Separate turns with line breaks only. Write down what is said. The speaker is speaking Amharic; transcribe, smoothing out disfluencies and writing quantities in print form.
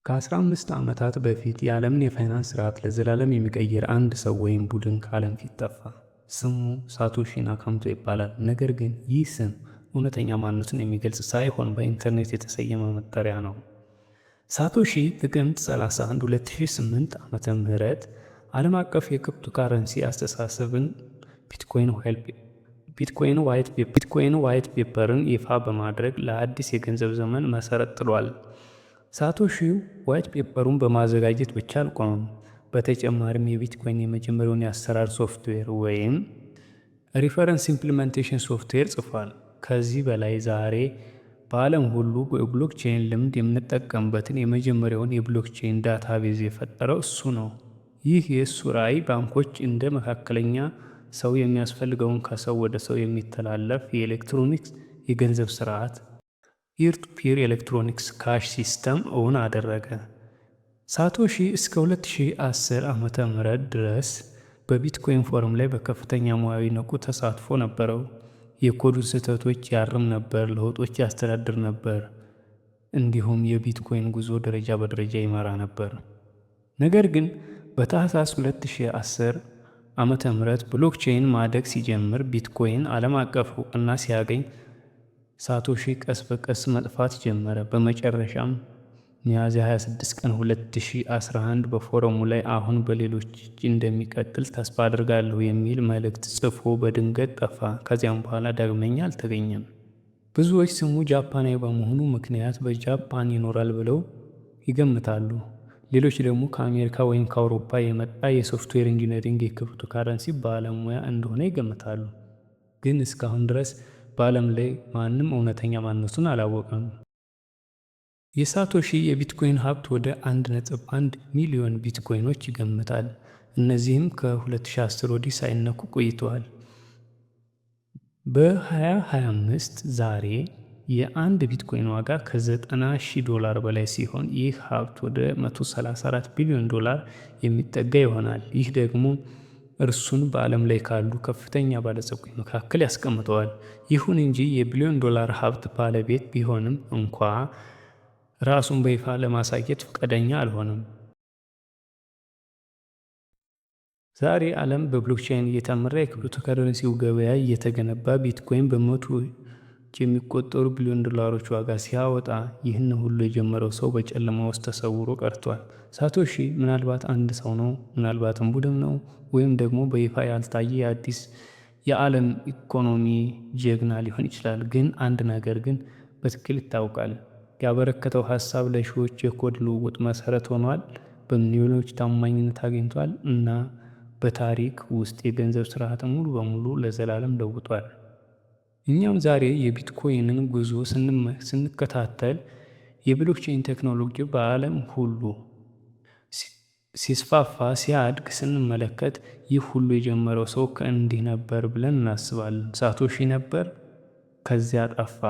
ከ15 ዓመታት በፊት የዓለምን የፋይናንስ ሥርዓት ለዘላለም የሚቀይር አንድ ሰው ወይም ቡድን ከዓለም ፊት ጠፋ። ስሙ ሳቶሺ ናካሞቶ ይባላል። ነገር ግን ይህ ስም እውነተኛ ማንነቱን የሚገልጽ ሳይሆን በኢንተርኔት የተሰየመ መጠሪያ ነው። ሳቶሺ ጥቅምት 31 2008 ዓ.ም ዓለም አቀፍ የክሪፕቶካረንሲ አስተሳሰብን ቢትኮይን ዋይት ፔፐርን ይፋ በማድረግ ለአዲስ የገንዘብ ዘመን መሠረት ጥሏል። ሳቶሺ ዋይት ፔፐሩን በማዘጋጀት ብቻ አልቆመም። በተጨማሪም የቢትኮይን የመጀመሪያውን የአሰራር ሶፍትዌር ወይም ሪፈረንስ ኢምፕሊሜንቴሽን ሶፍትዌር ጽፏል። ከዚህ በላይ ዛሬ በዓለም ሁሉ በብሎክቼን ልምድ የምንጠቀምበትን የመጀመሪያውን የብሎክቼን ዳታቤዝ የፈጠረው እሱ ነው። ይህ የእሱ ራዕይ ባንኮች እንደ መካከለኛ ሰው የሚያስፈልገውን ከሰው ወደ ሰው የሚተላለፍ የኤሌክትሮኒክስ የገንዘብ ስርዓት ፒር ቱ ፒር ኤሌክትሮኒክስ ካሽ ሲስተም እውን አደረገ። ሳቶሺ እስከ 2010 ዓ.ም ድረስ በቢትኮይን ፎረም ላይ በከፍተኛ ሙያዊ ንቁ ተሳትፎ ነበረው። የኮዱን ስህተቶች ያርም ነበር፣ ለውጦች ያስተዳድር ነበር፣ እንዲሁም የቢትኮይን ጉዞ ደረጃ በደረጃ ይመራ ነበር። ነገር ግን በታህሳስ 2010 ዓ.ም ብሎክቼን ማደግ ሲጀምር፣ ቢትኮይን ዓለም አቀፍ እውቅና ሲያገኝ ሳቶሺ ቀስ በቀስ መጥፋት ጀመረ። በመጨረሻም ሚያዝያ 26 ቀን 2011 በፎረሙ ላይ አሁን በሌሎች እጅ እንደሚቀጥል ተስፋ አድርጋለሁ የሚል መልእክት ጽፎ በድንገት ጠፋ። ከዚያም በኋላ ዳግመኛ አልተገኘም። ብዙዎች ስሙ ጃፓናዊ በመሆኑ ምክንያት በጃፓን ይኖራል ብለው ይገምታሉ። ሌሎች ደግሞ ከአሜሪካ ወይም ከአውሮፓ የመጣ የሶፍትዌር ኢንጂነሪንግ የክሪፕቶካረንሲ ባለሙያ እንደሆነ ይገምታሉ። ግን እስካሁን ድረስ በዓለም ላይ ማንም እውነተኛ ማንነቱን አላወቀም። የሳቶሺ የቢትኮይን ሀብት ወደ 1.1 ሚሊዮን ቢትኮይኖች ይገምታል። እነዚህም ከ2010 ወዲህ ሳይነኩ ቆይተዋል። በ2025 ዛሬ የአንድ ቢትኮይን ዋጋ ከ$90,000 በላይ ሲሆን ይህ ሀብት ወደ $134 ቢሊዮን የሚጠጋ ይሆናል። ይህ ደግሞ እርሱን በዓለም ላይ ካሉ ከፍተኛ ባለጸጎች መካከል ያስቀምጠዋል። ይሁን እንጂ የቢሊዮን ዶላር ሀብት ባለቤት ቢሆንም እንኳ ራሱን በይፋ ለማሳየት ፈቃደኛ አልሆነም። ዛሬ ዓለም በብሎክቼን እየተመራ የክሪፕቶካረንሲው ገበያ እየተገነባ ቢትኮይን በመቶዎች የሚቆጠሩ ቢሊዮን ዶላሮች ዋጋ ሲያወጣ ይህን ሁሉ የጀመረው ሰው በጨለማ ውስጥ ተሰውሮ ቀርቷል። ሳቶሺ ምናልባት አንድ ሰው ነው፣ ምናልባትም ቡድን ነው፣ ወይም ደግሞ በይፋ ያልታየ የአዲስ የዓለም ኢኮኖሚ ጀግና ሊሆን ይችላል። ግን አንድ ነገር ግን በትክክል ይታወቃል። ያበረከተው ሀሳብ ለሺዎች የኮድ ልውውጥ መሰረት ሆኗል፣ በሚሊዮኖች ታማኝነት አግኝቷል እና በታሪክ ውስጥ የገንዘብ ስርዓት ሙሉ በሙሉ ለዘላለም ለውጧል። እኛም ዛሬ የቢትኮይንን ጉዞ ስንከታተል የብሎክቼን ቴክኖሎጂ በዓለም ሁሉ ሲስፋፋ ሲያድግ ስንመለከት ይህ ሁሉ የጀመረው ሰው ከእንዲህ ነበር ብለን እናስባለን። ሳቶሺ ነበር፣ ከዚያ ጠፋ።